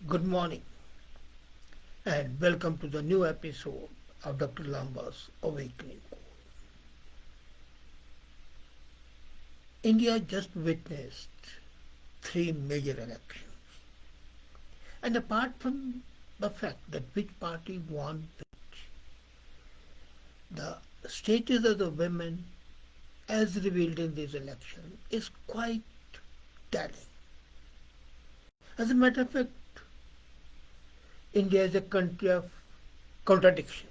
Good morning and welcome to the new episode of Dr. Lamba's Awakening Call. India just witnessed three major elections. And apart from the fact that which party won which, the status of the women as revealed in this election is quite telling. As a matter of fact, India is a country of contradictions.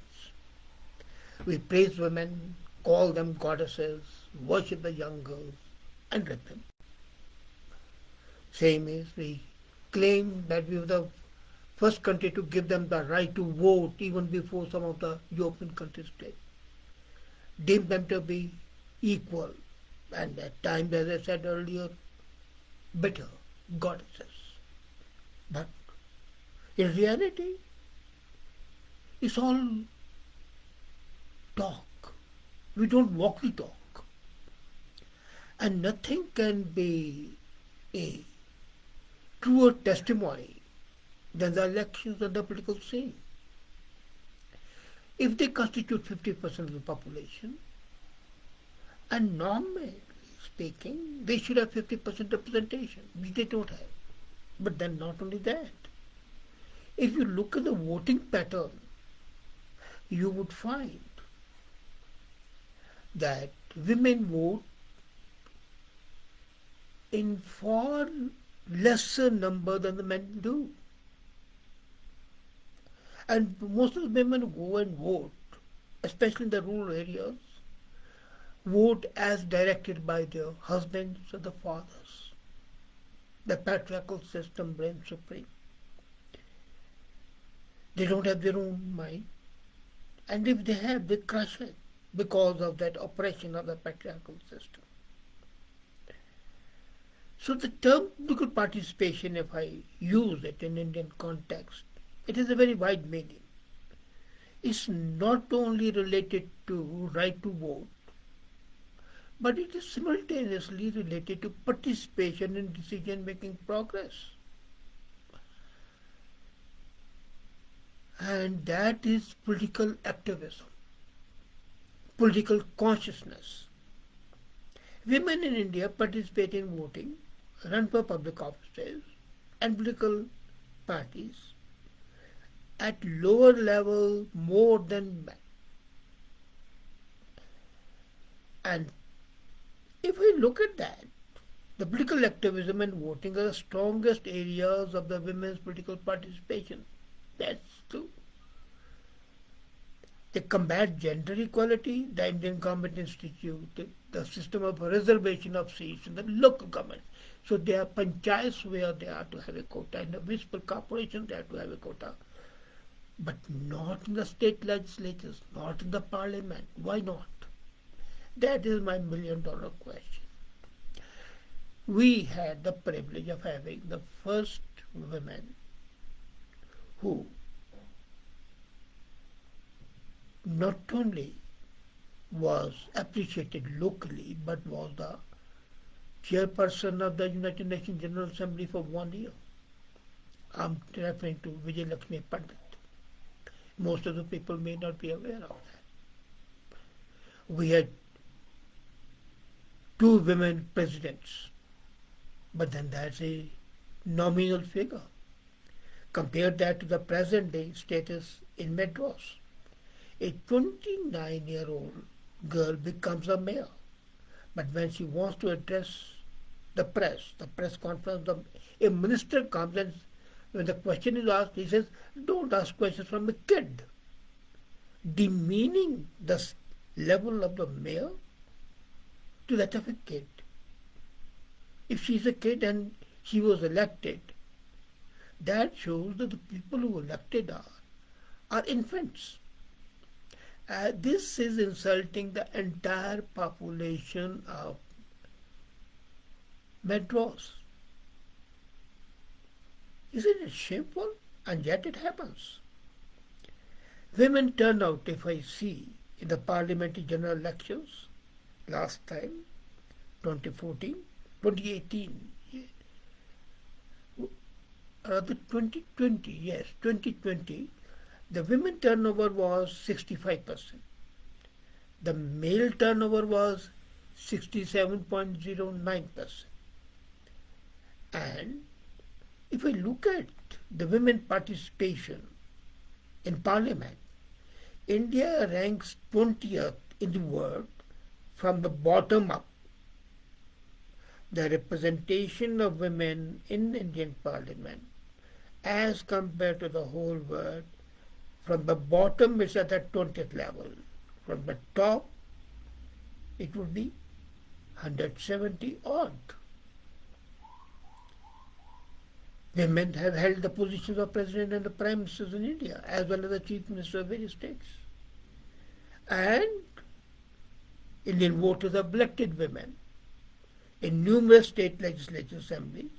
We praise women, call them goddesses, worship the young girls, and rape them. Same is, we claim that we were the first country to give them the right to vote even before some of the European countries did. Deem them to be equal, and at times, as I said earlier, better goddesses. But in reality, it's all talk. We don't walk the talk. And nothing can be a truer testimony than the elections on the political scene. If they constitute 50% of the population, and normally speaking, they should have 50% representation, which they don't have. But then not only that, if you look at the voting pattern, you would find that women vote in far lesser number than the men do. And most of the women who go and vote, especially in the rural areas, vote as directed by their husbands or the fathers. The patriarchal system reigns supreme. They don't have their own mind. And if they have, they crush it because of that oppression of the patriarchal system. So the term political participation, if I use it in Indian context, it has a very wide meaning. It's not only related to right to vote, but it is simultaneously related to participation in decision-making progress. And that is political activism, political consciousness. Women in India participate in voting, run for public offices and political parties at lower level more than men. And if we look at that, the political activism and voting are the strongest areas of the women's political participation. That's true. They combat gender equality. The Indian government instituted the system of reservation of seats in the local government. So there are panchayats where they are to have a quota, in the municipal corporations they have to have a quota. But not in the state legislatures, not in the parliament. Why not? That is my million-dollar question. We had the privilege of having the first women who not only was appreciated locally but was the chairperson of the United Nations General Assembly for 1 year. I'm referring to Vijay Lakshmi Pandit. Most of the people may not be aware of that. We had two women presidents, but then that's a nominal figure. Compare that to the present day status in Madras. A 29-year-old girl becomes a mayor, but when she wants to address the press conference, a minister comes and when the question is asked, he says, don't ask questions from a kid, demeaning the level of the mayor to that of a kid. If she's a kid and she was elected, that shows that the people who elected her are infants. This is insulting the entire population of Madras. Isn't it shameful? And yet it happens. Women turnout, if I see, in the parliamentary general elections last time, 2014, 2018, rather 2020, yes, 2020, the women turnover was 65%. The male turnover was 67.09%. And if we look at the women participation in parliament, India ranks 20th in the world from the bottom up. The representation of women in Indian parliament as compared to the whole world, from the bottom it's at the 20th level. From the top it would be 170 odd. Women have held the positions of president and the prime ministers in India, as well as the chief minister of various states. And Indian voters have elected women in numerous state legislative assemblies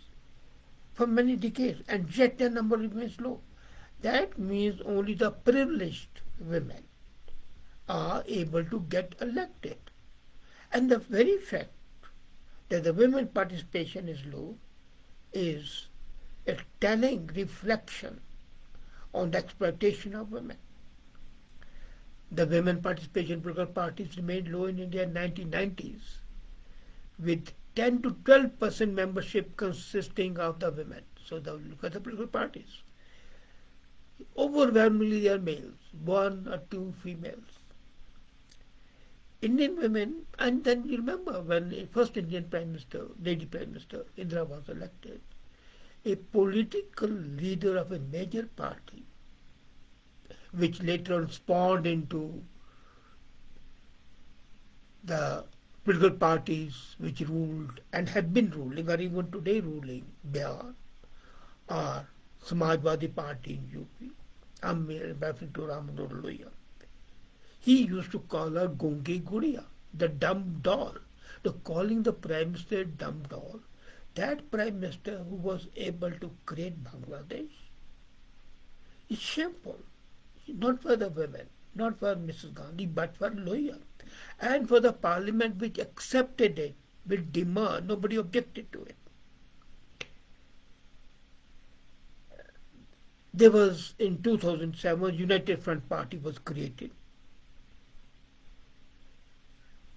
for many decades, and yet their number remains low. That means only the privileged women are able to get elected. And the very fact that the women participation is low is a telling reflection on the exploitation of women. The women participation in political parties remained low in India in the 1990s, with 10 to 12% membership consisting of the women. So look at the political parties. Overwhelmingly they are males, one or two females. Indian women, and then you remember when the first Indian Prime Minister, Lady Prime Minister, Indira was elected, a political leader of a major party, which later on spawned into the political parties which ruled and had been ruling, or even today ruling, Bihar, or Samajwadi Party in UP. I'm referring to Ram Manohar Lohia. He used to call her Gungi Gudiya, the dumb doll. The calling the Prime Minister dumb doll, that Prime Minister who was able to create Bangladesh, is shameful. Not for the women, not for Mrs. Gandhi, but for Lohia. And for the parliament which accepted it with demand, nobody objected to it. There was, in 2007, United Front Party was created.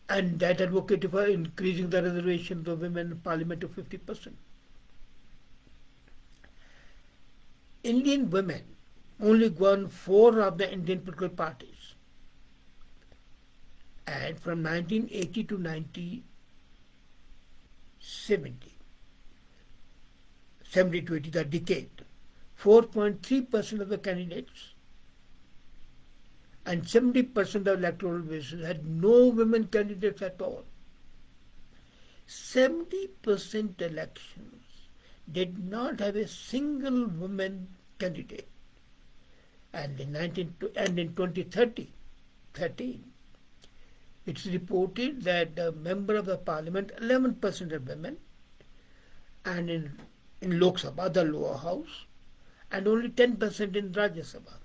And that advocated for increasing the reservations of women in parliament to 50%. Indian women only won 4 of the Indian political parties. And from 1980 to 70 to 80, the decade, 4.3% of the candidates and 70% of electoral bases had no women candidates at all. 70% elections did not have a single woman candidate. And in 2013, it's reported that the member of the parliament, 11% are women, and in Lok Sabha, the lower house, and only 10% in Rajya Sabha.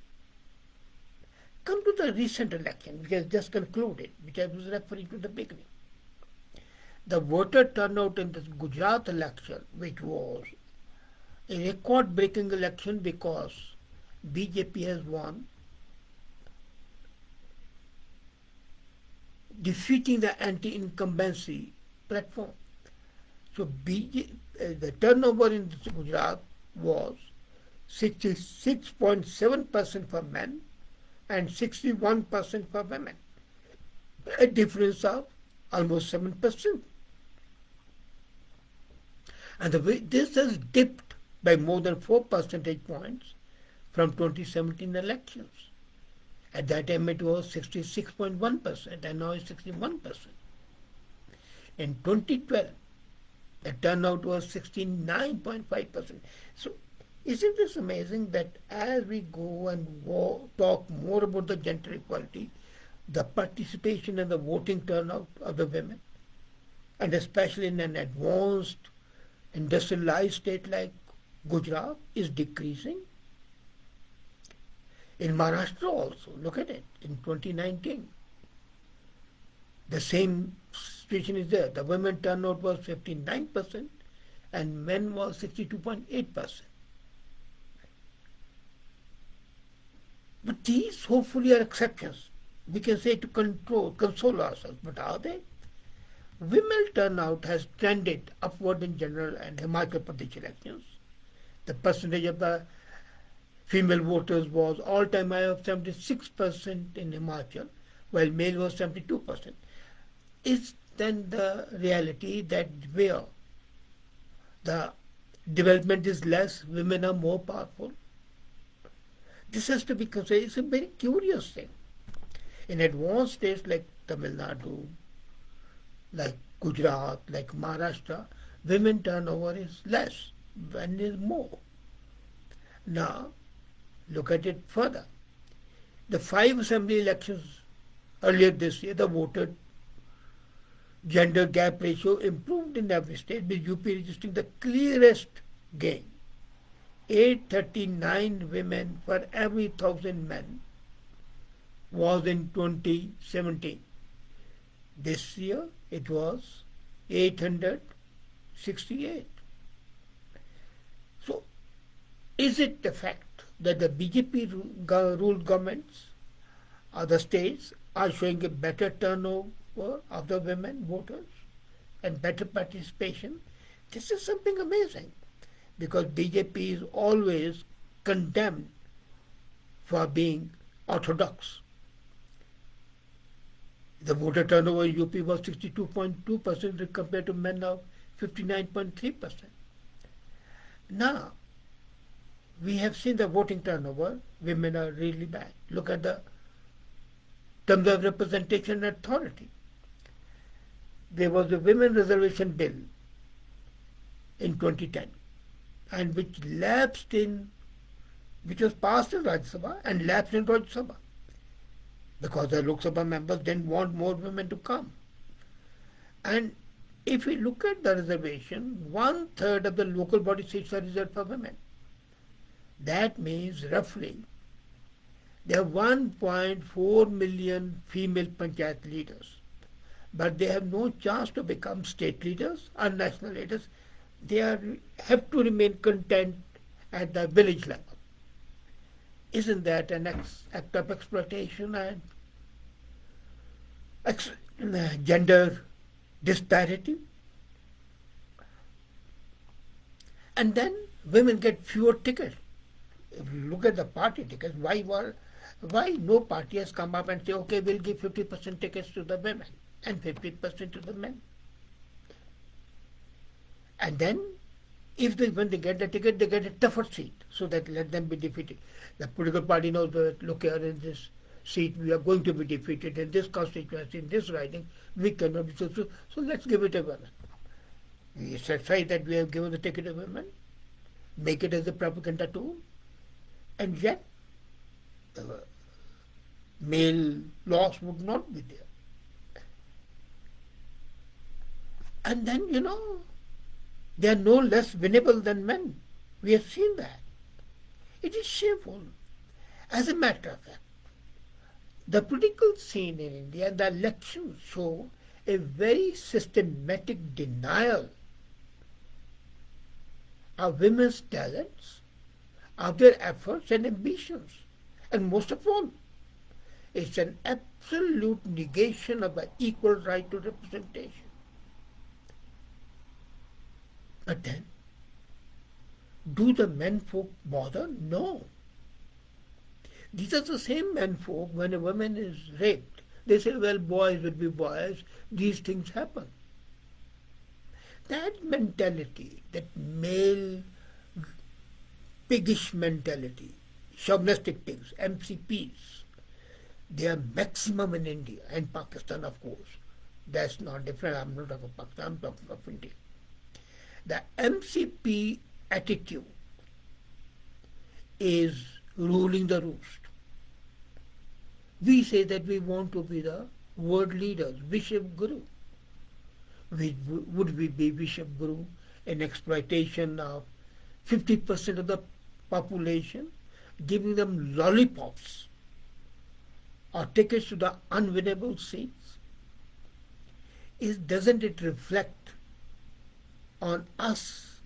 Come to the recent election, which has just concluded, which I was referring to in the beginning. The voter turnout in the Gujarat election, which was a record-breaking election because BJP has won, defeating the anti-incumbency platform. So the turnover in Gujarat was 66.7% for men and 61% for women, a difference of almost 7%. And this has dipped by more than 4 percentage points from 2017 elections. At that time it was 66.1% and now it's 61%. In 2012, the turnout was 69.5%. So isn't this amazing that as we go and talk more about the gender equality, the participation and the voting turnout of the women, and especially in an advanced industrialized state like Gujarat, is decreasing? In Maharashtra also, look at it, in 2019. The same situation is there. The women turnout was 59% and men was 62.8%. But these hopefully are exceptions. We can say to console ourselves, but are they? Women turnout has trended upward in general and Himachal Pradesh elections. The percentage of the female voters was all-time high of 76% in Himachal, while male was 72%. Is then the reality that where the development is less, women are more powerful? This has to be considered. It's a very curious thing. In advanced states like Tamil Nadu, like Gujarat, like Maharashtra, women turnover is less, men is more. Now, look at it further. The 5 assembly elections earlier this year, the voter gender gap ratio improved in every state, with UP registering the clearest gain. 839 women for every 1,000 men was in 2017. This year it was 868. So, is it the fact that the BJP ruled governments or the states are showing a better turnover of the women voters and better participation? This is something amazing, because BJP is always condemned for being orthodox. The voter turnover in UP was 62.2% compared to men of 59.3%. Now, we have seen the voting turnover, women are really bad. Look at the terms of representation and authority. There was a women reservation bill in 2010, and which was passed in Rajya Sabha and lapsed in Rajya Sabha, because the Lok Sabha members didn't want more women to come. And if we look at the reservation, 1/3 of the local body seats are reserved for women. That means roughly there are 1.4 million female panchayat leaders, but they have no chance to become state leaders or national leaders. They have to remain content at the village level. Isn't that an act of exploitation and gender disparity? And then women get fewer tickets. If you look at the party tickets, why no party has come up and say, okay, we'll give 50% tickets to the women and 50% to the men? And then, when they get the ticket, they get a tougher seat, so that let them be defeated. The political party knows that, look here, in this seat we are going to be defeated, in this constituency, in this riding, we cannot be so let's give it a women. We say that we have given the ticket to women, make it as a propaganda tool, and yet male loss would not be there. And then, they are no less winnable than men. We have seen that. It is shameful. As a matter of fact, the political scene in India, the elections show a very systematic denial of women's talents, of their efforts and ambitions. And most of all, it's an absolute negation of the equal right to representation. But then, do the men folk bother? No. These are the same men folk, when a woman is raped, they say, well, boys will be boys, these things happen. That mentality, that male piggish mentality, chauvinistic pigs, MCPs, they are maximum in India and Pakistan, of course. That's not different. I'm not talking of Pakistan, I'm talking of India. The MCP attitude is ruling the roost. We say that we want to be the world leaders, Vishab Guru. Would we be Vishab Guru in exploitation of 50% of the population, giving them lollipops or tickets to the unwinnable seats? Doesn't it reflect on us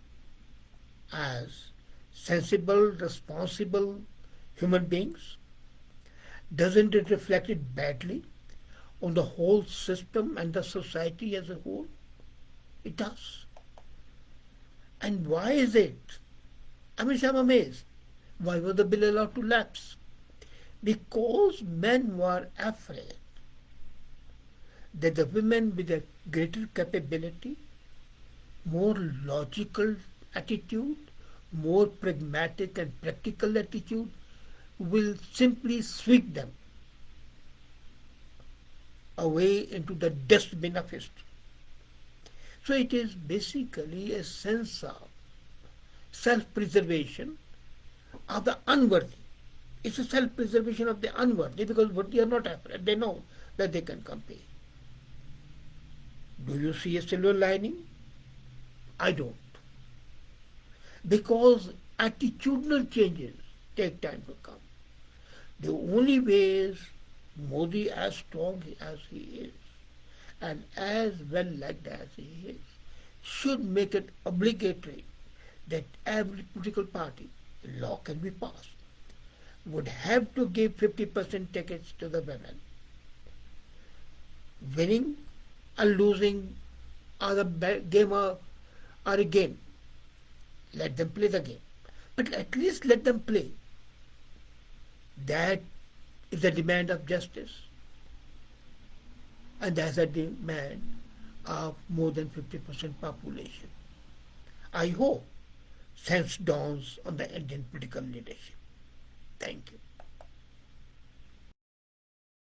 as sensible, responsible human beings? Doesn't it reflect it badly on the whole system and the society as a whole? It does. And why is it? I mean, I'm amazed. Why was the bill allowed to lapse? Because men were afraid that the women with a greater capability, more logical attitude, more pragmatic and practical attitude will simply sweep them away into the dustbin of history. So it is basically a sense of self-preservation of the unworthy. It's a self-preservation of the unworthy because worthy are not afraid. They know that they can compete. Do you see a silver lining? I don't. Because attitudinal changes take time to come. The only way is Modi, as strong as he is and as well liked as he is, should make it obligatory that every political party, law can be passed, would have to give 50% tickets to the women. Winning or losing are the game or a game. Let them play the game. But at least let them play. That is the demand of justice. And that's a demand of more than 50% population. I hope sense dawns on the Indian political leadership. Thank you.